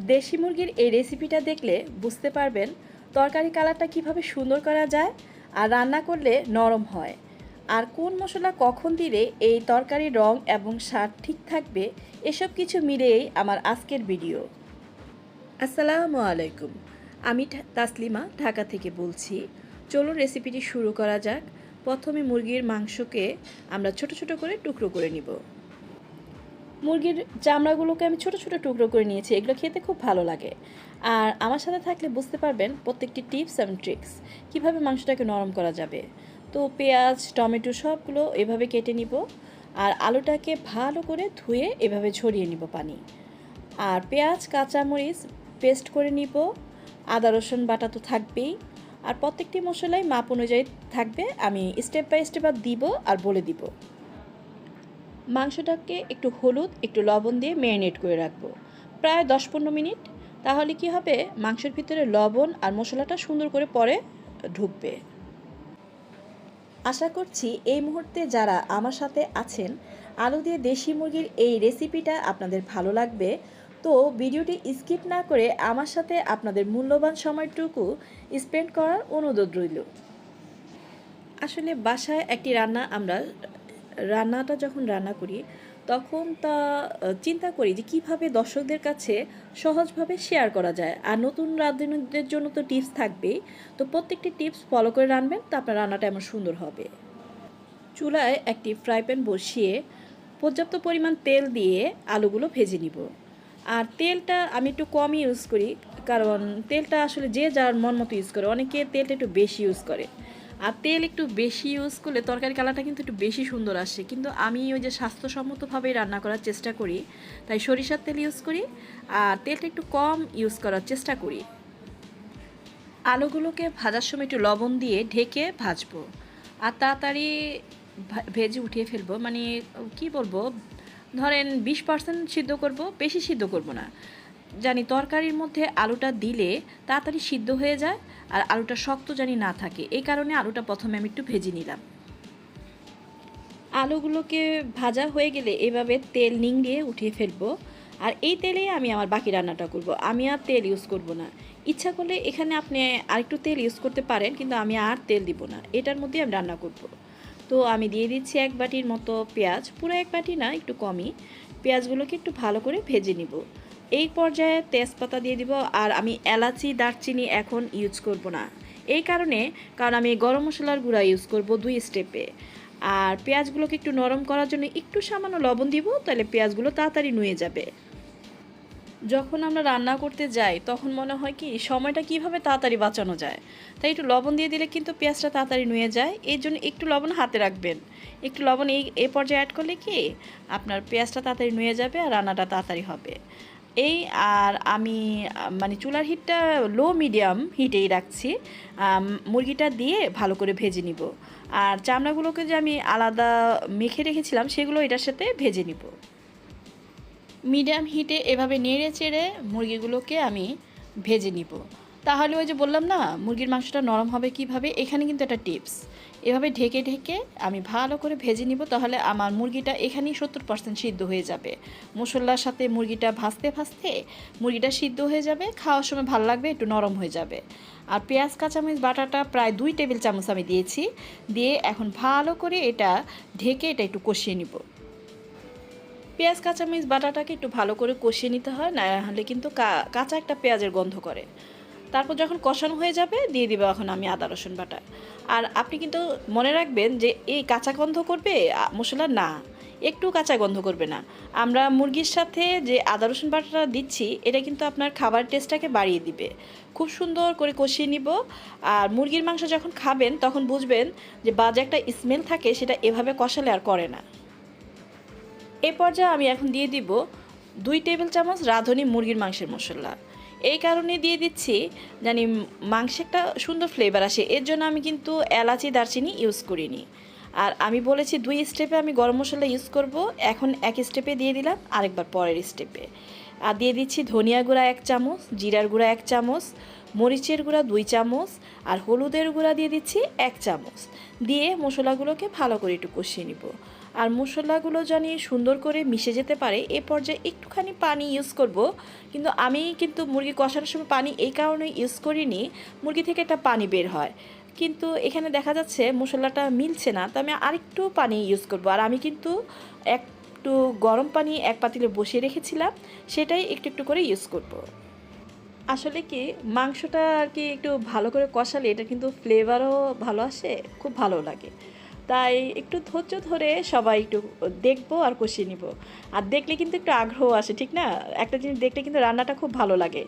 দেশি মুরগির এই রেসিপিটা দেখলে বুঝতে পারবেন তরকারি কালারটা কিভাবে সুন্দর করা যায় আর রান্না করলে নরম হয়। আর কোন মশলা কখন দিলে এই তরকারির রং এবং স্বাদ ঠিক থাকবে, এসব কিছু মিলিয়েই আমার আজকের ভিডিও। আসসালামু আলাইকুম, আমি তাসলিমা ঢাকা থেকে বলছি। চলুন রেসিপিটি শুরু করা যাক। প্রথমে মুরগির মাংসকে আমরা ছোট ছোট করে টুকরো করে নিব। মুরগির চামড়াগুলোকে আমি ছোট ছোট টুকরো করে নিয়েছি, এগুলো খেতে খুব ভালো লাগে। আর আমার সাথে থাকলে বুঝতে পারবেন প্রত্যেকটি টিপস এবং ট্রিক্স কীভাবে মাংসটাকে নরম করা যাবে। তো পেঁয়াজ, টমেটো সবগুলো এভাবে কেটে নিব। আর আলুটাকে ভালো করে ধুয়ে এভাবে ঝরিয়ে নিব পানি। আর পেঁয়াজ, কাঁচামরিচ পেস্ট করে নিব। আদা রসুন বাটা তো থাকবেই। আর প্রত্যেকটি মশলাই মাপ অনুযায়ী থাকবে, আমি স্টেপ বাই স্টেপ দিব আর বলে দিব। মাংসটাকে একটু হলুদ, একটু লবণ দিয়ে ম্যারিনেট করে রাখবো প্রায় 10-15 মিনিট। তাহলে কি হবে, মাংসের ভিতরে লবণ আর মশলাটা সুন্দর করে পরে ঢুকবে। আশা করছি এই মুহূর্তে যারা আমার সাথে আছেন, আলু দিয়ে দেশি মুরগির এই রেসিপিটা আপনাদের ভালো লাগবে। তো ভিডিওটি স্কিপ না করে আমার সাথে আপনাদের মূল্যবান সময়টুকু স্পেন্ড করার অনুরোধ রইল। আসলে বাসায় একটি রান্নাটা যখন রান্না করি তখন তা চিন্তা করি যে কীভাবে দর্শকদের কাছে সহজভাবে শেয়ার করা যায়। আর নতুন রাঁধুনিদের জন্য তো টিপস থাকবেই। তো প্রত্যেকটি টিপস ফলো করে রান্নবেন, তো আপনার রান্নাটা এমন সুন্দর হবে। চুলায় একটি ফ্রাই প্যান বসিয়ে পর্যাপ্ত পরিমাণ তেল দিয়ে আলুগুলো ভেজে নিব। আর তেলটা আমি একটু কমই ইউজ করি, কারণ তেলটা আসলে যে যার মন মতো ইউজ করে। অনেকে তেলটা একটু বেশি ইউজ করে, আর তেল একটু বেশি ইউজ করলে তরকারি কালারটা কিন্তু একটু বেশি সুন্দর আসে। কিন্তু আমি ওই যে স্বাস্থ্যসম্মতভাবেই রান্না করার চেষ্টা করি, তাই সরিষার তেল ইউজ করি আর তেলটা একটু কম ইউজ করার চেষ্টা করি। আলুগুলোকে ভাজার সময় একটু লবণ দিয়ে ঢেকে ভাজবো আর তাড়াতাড়ি ভেজে উঠিয়ে ফেলবো। মানে কি বলবো, ধরেন 20% সিদ্ধ করব, বেশি সিদ্ধ করব না। জানি তরকারির মধ্যে আলুটা দিলে তাড়াতাড়ি সিদ্ধ হয়ে যায় আর আলুটা শক্ত জানি না থাকে, এই কারণে আলুটা প্রথমে আমি একটু ভেজে নিলাম। আলুগুলোকে ভাজা হয়ে গেলে এভাবে তেল নিংড়িয়ে উঠিয়ে ফেলবো। আর এই তেলেই আমি আমার বাকি রান্নাটা করব, আমি আর তেল ইউজ করব না। ইচ্ছা করলে এখানে আপনি আরেকটু তেল ইউজ করতে পারেন, কিন্তু আমি আর তেল দিব না, এটার মধ্যে আমি রান্না করব। তো আমি দিয়ে দিচ্ছি 1 বাটির মতো পেঁয়াজ, পুরো 1 বাটি না, একটু কমই। পেঁয়াজগুলোকে একটু ভালো করে ভেজে নিব। এই পর্যায়ে তেজপাতা দিয়ে দিব। আর আমি এলাচি, দারচিনি এখন ইউজ করব না, এই কারণ আমি গরম মশলার গুঁড়া ইউজ করব 2 স্টেপে। আর পেঁয়াজগুলোকে একটু নরম করার জন্য একটু সামান্য লবণ দিব, তাহলে পেঁয়াজগুলো তাড়াতাড়ি নুয়ে যাবে। যখন আমরা রান্না করতে যাই তখন মনে হয় কি সময়টা কিভাবে তাড়াতাড়ি বাঁচানো যায়, তাই একটু লবণ দিয়ে দিলে কিন্তু পেঁয়াজটা তাড়াতাড়ি নুয়ে যায়। এই জন্য একটু লবণ হাতে রাখবেন। একটু লবণ এই পর্যায়ে অ্যাড করলে কি আপনার পেঁয়াজটা তাড়াতাড়ি নুয়ে যাবে আর রান্নাটা তাড়াতাড়ি হবে। আর আমি মানে চুলার হিটটা লো মিডিয়াম হিটেই রাখছি। মুরগিটা দিয়ে ভালো করে ভেজে নিব। আর চামড়াগুলোকে যে আমি আলাদা মেখে রেখেছিলাম সেগুলো এটার সাথে ভেজে নিব। মিডিয়াম হিটে এভাবে নেড়ে চেড়ে মুরগিগুলোকে আমি ভেজে নিব। তাহলে ওই যে বললাম না মুরগির মাংসটা নরম হবে কিভাবে, এখানে কিন্তু একটা টিপস। এভাবে ঢেকে ঢেকে আমি ভালো করে ভেজে নিব, তাহলে আমার মুরগিটা এখানেই 70% সিদ্ধ হয়ে যাবে। মশলার সাথে মুরগিটা ভাজতে ভাজতে মুরগিটা সিদ্ধ হয়ে যাবে, খাওয়ার সময় ভালো লাগবে, একটু নরম হয়ে যাবে। আর পেঁয়াজ, কাঁচামরিচ বাটাটা প্রায় 2 টেবিল চামচ আমি দিয়েছি। দিয়ে এখন ভালো করে এটা ঢেকে এটা একটু কষিয়ে নিব। পেঁয়াজ, কাঁচামরিচ বাটাটাকে একটু ভালো করে কষিয়ে নিতে হয়, না হলে কিন্তু কাঁচা একটা পেঁয়াজের গন্ধ করে। তারপর যখন কষানো হয়ে যাবে দিয়ে দিব এখন আমি আদা রসুন বাটা। আর আপনি কিন্তু মনে রাখবেন যে এই কাঁচা গন্ধ করবে মশলা না, একটু কাঁচা গন্ধ করবে না। আমরা মুরগির সাথে যে আদা রসুন বাটাটা দিচ্ছি এটা কিন্তু আপনার খাবার টেস্টটাকে বাড়িয়ে দিবে। খুব সুন্দর করে কষিয়ে নিব। আর মুরগির মাংস যখন খাবেন তখন বুঝবেন যে বাজে একটা স্মেল থাকে, সেটা এভাবে কষালে আর করে না। এই পর্যায়ে আমি এখন দিয়ে দিব 2 টেবিল চামচ রাঁধুনি মুরগির মাংসের মশলা। এই কারণে দিয়ে দিচ্ছি জানি মাংসে একটা সুন্দর ফ্লেভার আসে, এর জন্য আমি কিন্তু এলাচি, দারচিনি ইউজ করিনি। আর আমি বলেছি 2 স্টেপে আমি গরম মশলা ইউজ করব, এখন 1 স্টেপে দিয়ে দিলাম, আরেকবার পরের স্টেপে। আর দিয়ে দিচ্ছি ধনিয়া গুঁড়া 1 চামচ, জিরার গুঁড়া 1 চামচ, মরিচের গুঁড়া 2 চামচ আর হলুদের গুঁড়া দিয়ে দিচ্ছি 1 চামচ। দিয়ে মশলাগুলোকে ভালো করে একটু কষিয়ে নিব। আর মশলাগুলো জানি সুন্দর করে মিশে যেতে পারে এ পর্যায়ে একটুখানি পানি ইউজ করব। কিন্তু আমি কিন্তু মুরগি কষানোর সময় পানি এই কারণে ইউজ করিনি, মুরগি থেকে একটা পানি বের হয়, কিন্তু এখানে দেখা যাচ্ছে মশলাটা মিলছে না, তো আমি আরেকটু পানি ইউজ করব। আর আমি কিন্তু একটু গরম পানি এক পাতিলে বসিয়ে রেখেছিলাম, সেটাই একটু একটু করে ইউজ করব। আসলে কি মাংসটা আর কি একটু ভালো করে কষালে এটা কিন্তু ফ্লেভারও ভালো আসে, খুব ভালো লাগে। তাই একটু ধৈর্য ধরে সবাই একটু দেখবো আর কষিয়ে নিব। আর দেখলে কিন্তু একটু আগ্রহ আসে, ঠিক না? একটা জিনিস দেখলে কিন্তু রান্নাটা খুব ভালো লাগে।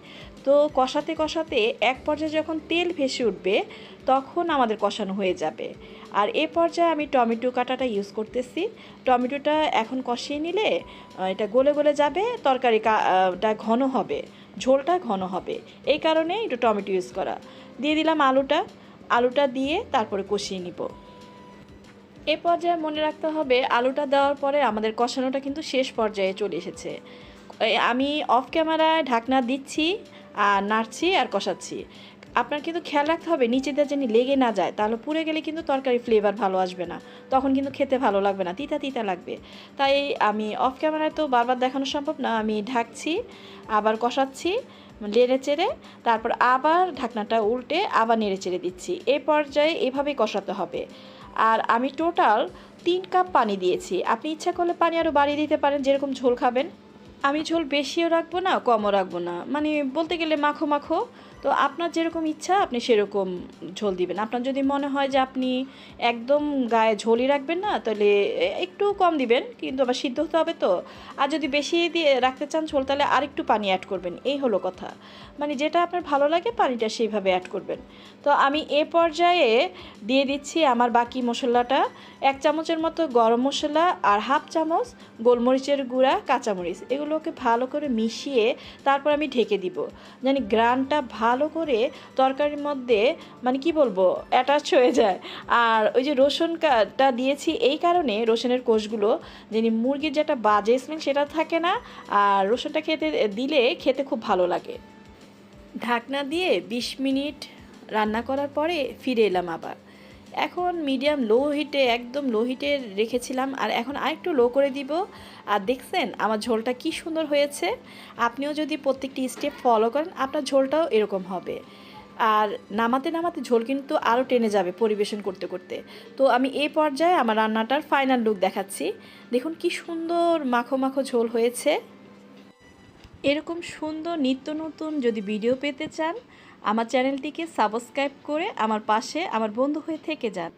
তো কষাতে কষাতে এক পর্যায়ে যখন তেল ভেসে উঠবে তখন আমাদের কষানো হয়ে যাবে। আর এ পর্যায়ে আমি টমেটো কাটাটা ইউজ করতেছি। টমেটোটা এখন কষিয়ে নিলে এটা গলে গলে যাবে, তরকারিটা ঘন হবে, ঝোলটা ঘন হবে, এই কারণে একটু টমেটো ইউজ করা। দিয়ে দিলাম আলুটা দিয়ে তারপরে কষিয়ে নিব। এ পর্যায়ে মনে রাখতে হবে আলুটা দেওয়ার পরে আমাদের কষানোটা কিন্তু শেষ পর্যায়ে চলে এসেছে। আমি অফ ক্যামেরায় ঢাকনা দিচ্ছি আর নাড়ছি আর কষাচ্ছি। আপনার কিন্তু খেয়াল রাখতে হবে নিচে দিয়ে যেন লেগে না যায়, তাহলে পুড়ে গেলে কিন্তু তরকারি ফ্লেভার ভালো আসবে না, তখন কিন্তু খেতে ভালো লাগবে না, তিতা তিতা লাগবে। তাই আমি অফ ক্যামেরায় তো বারবার দেখানো সম্ভব না, আমি ঢাকছি আবার কষাচ্ছি নেড়ে চেড়ে, তারপর আবার ঢাকনাটা উল্টে আবার নেড়ে চেড়ে দিচ্ছি। এই পর্যায়ে এভাবেই কষাতে হবে। আর আমি টোটাল 3 কাপ পানি দিয়েছি, আপনি ইচ্ছা করলে পানি আরও বাড়িয়ে দিতে পারেন যেরকম ঝোল খাবেন। আমি ঝোল বেশিও রাখবো না কমও রাখবো না, মানে বলতে গেলে মাখো মাখো। তো আপনার যেরকম ইচ্ছা আপনি সেরকম ঝোল দিবেন। আপনার যদি মনে হয় যে আপনি একদম গায়ে ঝোলই রাখবেন না, তাহলে একটু কম দিবেন, কিন্তু আবার সিদ্ধ হতে হবে তো। আর যদি বেশি দিয়ে রাখতে চান ঝোল, তাহলে আরেকটু পানি অ্যাড করবেন, এই হলো কথা। মানে যেটা আপনার ভালো লাগে পানিটা সেইভাবে অ্যাড করবেন। তো আমি এ পর্যায়ে দিয়ে দিচ্ছি আমার বাকি মশলাটা। 1 চামচের মতো গরম মশলা আর হাফ চামচ গোলমরিচের গুঁড়া, কাঁচামরিচ, এগুলোকে ভালো করে মিশিয়ে তারপর আমি ঢেকে দিব, জানি গ্রানটা ভালো করে তরকারির মধ্যে মানে কি বলবো অ্যাটাচ হয়ে যায়। আর ওই যে রসুনটা দিয়েছি এই কারণে, রসুনের কোষগুলো যিনি মুরগির যেটা বাজে স্মেল সেটা থাকে না, আর রসুনটা দিলে খেতে খুব ভালো লাগে। ঢাকনা দিয়ে 20 মিনিট রান্না করার পরে ফিরে এলাম আবার। এখন মিডিয়াম লো হিটে, একদম লো হিটে রেখেছিলাম, আর এখন আরেকটু লো করে দিব। আর দেখছেন আমার ঝোলটা কি সুন্দর হয়েছে। আপনিও যদি প্রত্যেকটি স্টেপ ফলো করেন আপনার ঝোলটাও এরকম হবে। আর নামাতে নামাতে ঝোল কিন্তু আরও টেনে যাবে পরিবেশন করতে করতে। তো আমি এই পর্যায়ে আমার রান্নাটার ফাইনাল লুক দেখাচ্ছি। দেখুন কি সুন্দর মাখো মাখো ঝোল হয়েছে। এরকম সুন্দর নিত্য নতুন যদি ভিডিও পেতে চান আমার চ্যানেলটিকে সাবস্ক্রাইব করে আমার পাশে আমার বন্ধু হয়ে থেকে যান।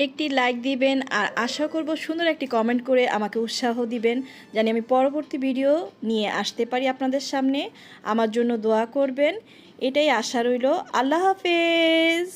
একটি লাইক দিবেন আর আশা করব সুন্দর একটি কমেন্ট করে আমাকে উৎসাহ দিবেন, জানি আমি পরবর্তী ভিডিও নিয়ে আসতে পারি আপনাদের সামনে। আমার জন্য দোয়া করবেন, এটাই আশা রইল। আল্লাহ হাফেজ।